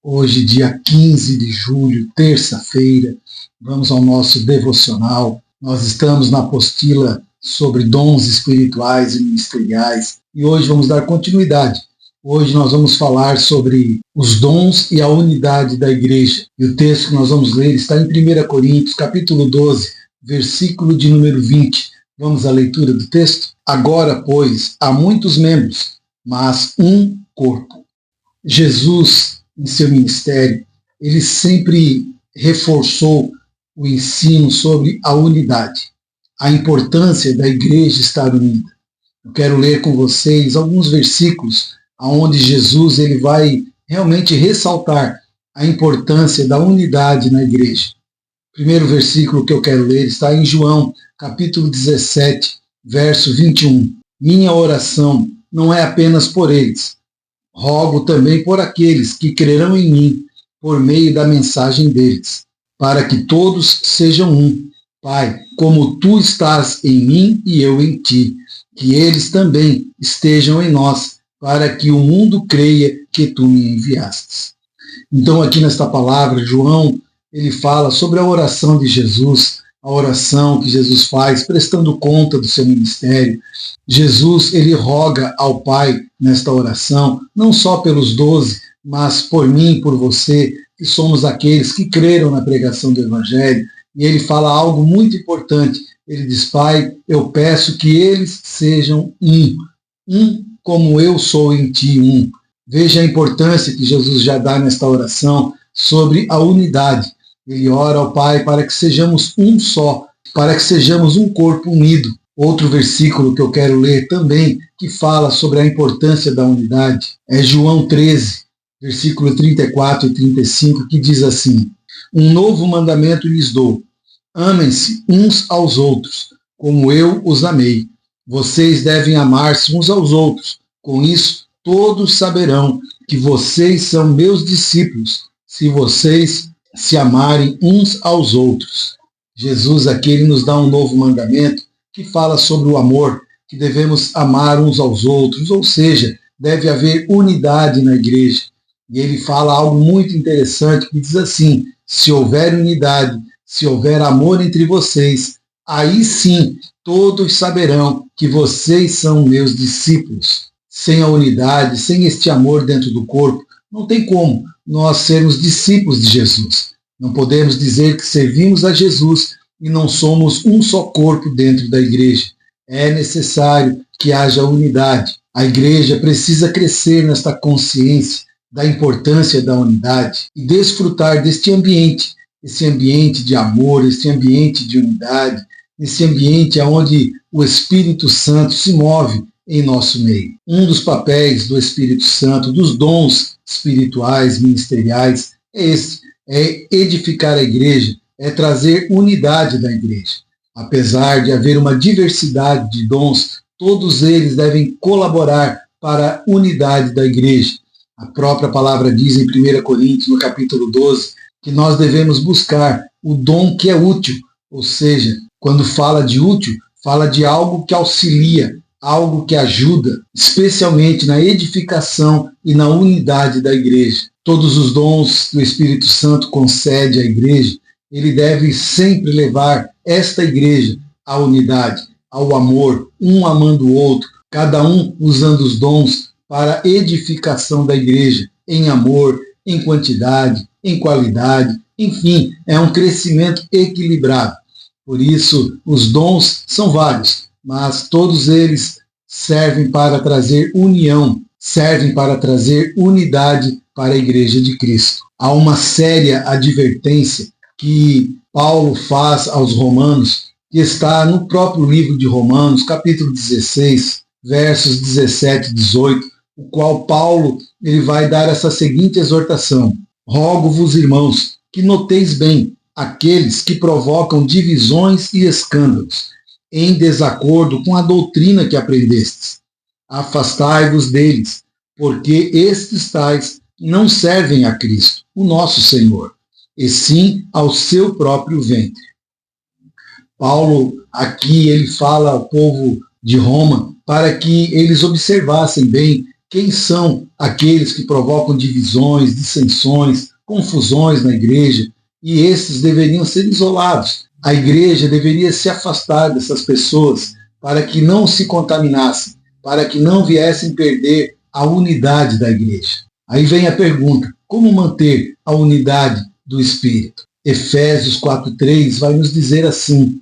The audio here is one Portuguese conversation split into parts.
Hoje, dia 15 de julho, terça-feira, vamos ao nosso devocional. Nós estamos na apostila sobre dons espirituais e ministeriais e hoje vamos dar continuidade. Hoje nós vamos falar sobre os dons e a unidade da igreja. E o texto que nós vamos ler está em 1 Coríntios, capítulo 12, versículo de número 20. Vamos à leitura do texto? Agora, pois, há muitos membros, mas um corpo. Jesus, em seu ministério, ele sempre reforçou o ensino sobre a unidade, a importância da igreja estar unida. Eu quero ler com vocês alguns versículos onde Jesus ele vai realmente ressaltar a importância da unidade na igreja. O primeiro versículo que eu quero ler está em João, capítulo 17, verso 21. Minha oração não é apenas por eles, rogo também por aqueles que crerão em mim por meio da mensagem deles, para que todos sejam um. Pai, como tu estás em mim e eu em ti, que eles também estejam em nós, para que o mundo creia que tu me enviastes. Então aqui nesta palavra, João, ele fala sobre a oração de Jesus, a oração que Jesus faz, prestando conta do seu ministério. Jesus, ele roga ao Pai nesta oração, não só pelos 12, mas por mim, por você, que somos aqueles que creram na pregação do Evangelho. E ele fala algo muito importante. Ele diz, Pai, eu peço que eles sejam um como eu sou em ti, um. Veja a importância que Jesus já dá nesta oração sobre a unidade. Ele ora ao Pai para que sejamos um só, para que sejamos um corpo unido. Outro versículo que eu quero ler também, que fala sobre a importância da unidade, é João 13, versículo 34 e 35, que diz assim, um novo mandamento lhes dou, amem-se uns aos outros, como eu os amei. Vocês devem amar-se uns aos outros. Com isso, todos saberão que vocês são meus discípulos, se vocês se amarem uns aos outros. Jesus aqui ele nos dá um novo mandamento que fala sobre o amor, que devemos amar uns aos outros, ou seja, deve haver unidade na igreja. E ele fala algo muito interessante que diz assim, se houver unidade, se houver amor entre vocês, aí sim todos saberão que vocês são meus discípulos. Sem a unidade, sem este amor dentro do corpo, não tem como nós sermos discípulos de Jesus. Não podemos dizer que servimos a Jesus e não somos um só corpo dentro da igreja. É necessário que haja unidade. A igreja precisa crescer nesta consciência da importância da unidade e desfrutar deste ambiente, esse ambiente de amor, esse ambiente de unidade, esse ambiente onde o Espírito Santo se move em nosso meio. Um dos papéis do Espírito Santo, dos dons espirituais, ministeriais, é esse, é edificar a igreja, é trazer unidade da igreja. Apesar de haver uma diversidade de dons, todos eles devem colaborar para a unidade da igreja. A própria palavra diz em 1 Coríntios, no capítulo 12, que nós devemos buscar o dom que é útil, ou seja, quando fala de útil, fala de algo que auxilia, algo que ajuda, especialmente na edificação e na unidade da igreja. Todos os dons que o Espírito Santo concede à igreja, ele deve sempre levar esta igreja à unidade, ao amor, um amando o outro, cada um usando os dons para a edificação da igreja, em amor, em quantidade, em qualidade, enfim, é um crescimento equilibrado. Por isso, os dons são vários, mas todos eles servem para trazer união, servem para trazer unidade para a Igreja de Cristo. Há uma séria advertência que Paulo faz aos romanos, que está no próprio livro de Romanos, capítulo 16, versos 17 e 18, o qual Paulo ele vai dar essa seguinte exortação. Rogo-vos, irmãos, que noteis bem aqueles que provocam divisões e escândalos, em desacordo com a doutrina que aprendestes. Afastai-vos deles, porque estes tais não servem a Cristo, o nosso Senhor, e sim ao seu próprio ventre. Paulo, aqui, ele fala ao povo de Roma para que eles observassem bem quem são aqueles que provocam divisões, dissensões, confusões na igreja, e esses deveriam ser isolados. A igreja deveria se afastar dessas pessoas para que não se contaminassem, para que não viessem perder a unidade da igreja. Aí vem a pergunta: como manter a unidade do Espírito? Efésios 4:3 vai nos dizer assim: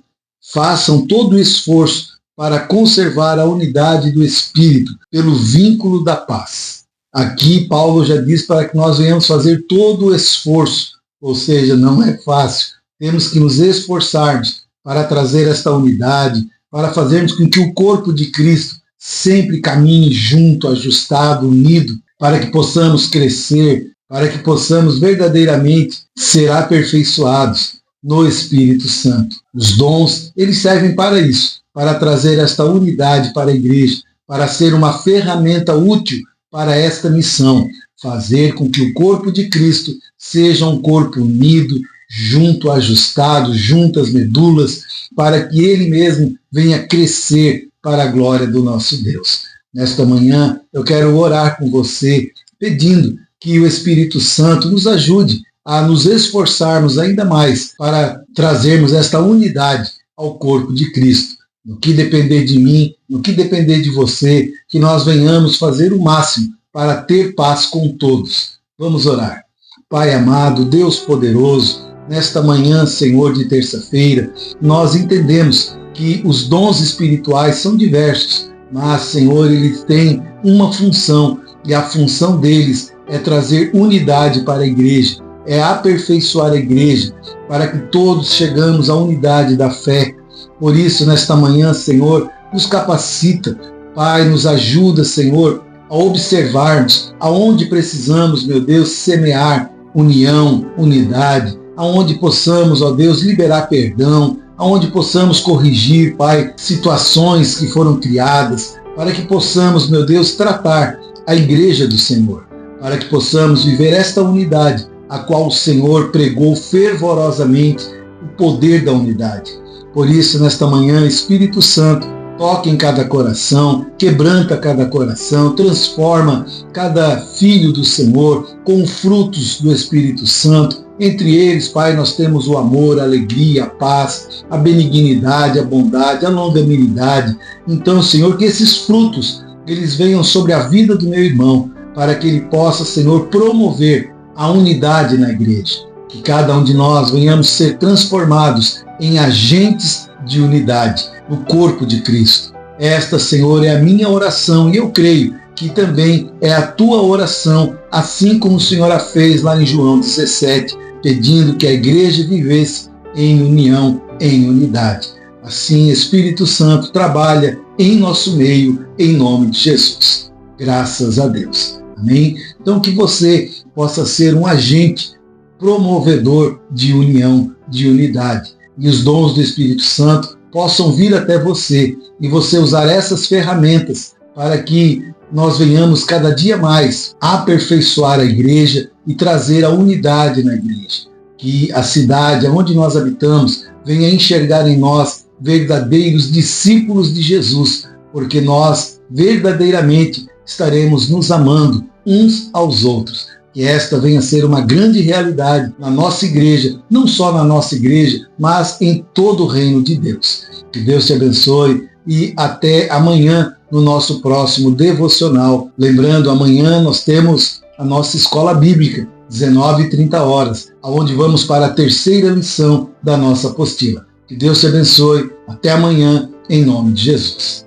façam todo o esforço para conservar a unidade do Espírito pelo vínculo da paz. Aqui Paulo já diz para que nós venhamos fazer todo o esforço, ou seja, não é fácil. Temos que nos esforçarmos para trazer esta unidade, para fazermos com que o corpo de Cristo sempre caminhe junto, ajustado, unido, para que possamos crescer, para que possamos verdadeiramente ser aperfeiçoados no Espírito Santo. Os dons, eles servem para isso, para trazer esta unidade para a igreja, para ser uma ferramenta útil para esta missão, fazer com que o corpo de Cristo seja um corpo unido, junto, ajustado, junto às medulas, para que ele mesmo venha crescer para a glória do nosso Deus. Nesta manhã, eu quero orar com você, pedindo que o Espírito Santo nos ajude a nos esforçarmos ainda mais para trazermos esta unidade ao corpo de Cristo. No que depender de mim, no que depender de você, que nós venhamos fazer o máximo para ter paz com todos. Vamos orar. Pai amado, Deus poderoso, nesta manhã, Senhor, de terça-feira, nós entendemos que os dons espirituais são diversos, mas, Senhor, eles têm uma função, e a função deles é trazer unidade para a igreja, é aperfeiçoar a igreja, para que todos chegamos à unidade da fé. Por isso, nesta manhã, Senhor, nos capacita, Pai, nos ajuda, Senhor, a observarmos aonde precisamos, meu Deus, semear união, unidade, aonde possamos, ó Deus, liberar perdão, aonde possamos corrigir, Pai, situações que foram criadas, para que possamos, meu Deus, tratar a igreja do Senhor, para que possamos viver esta unidade, a qual o Senhor pregou fervorosamente o poder da unidade. Por isso, nesta manhã, Espírito Santo, toca em cada coração, quebranta cada coração, transforma cada filho do Senhor com frutos do Espírito Santo. Entre eles, Pai, nós temos o amor, a alegria, a paz, a benignidade, a bondade, a longanimidade. Então, Senhor, que esses frutos, eles venham sobre a vida do meu irmão, para que ele possa, Senhor, promover a unidade na igreja. Que cada um de nós venhamos ser transformados em agentes de unidade no corpo de Cristo. Esta, Senhor, é a minha oração e eu creio que também é a tua oração, assim como o Senhor a fez lá em João 17, pedindo que a igreja vivesse em união, em unidade. Assim, Espírito Santo trabalha em nosso meio, em nome de Jesus. Graças a Deus. Amém? Então, que você possa ser um agente promovedor de união, de unidade. E os dons do Espírito Santo possam vir até você e você usar essas ferramentas para que nós venhamos cada dia mais aperfeiçoar a igreja e trazer a unidade na igreja. Que a cidade onde nós habitamos venha enxergar em nós verdadeiros discípulos de Jesus, porque nós verdadeiramente estaremos nos amando uns aos outros. Que esta venha a ser uma grande realidade na nossa igreja, não só na nossa igreja, mas em todo o reino de Deus. Que Deus te abençoe e até amanhã no nosso próximo devocional. Lembrando, amanhã nós temos a nossa escola bíblica, 19h30, onde vamos para a terceira lição da nossa apostila. Que Deus te abençoe. Até amanhã, em nome de Jesus.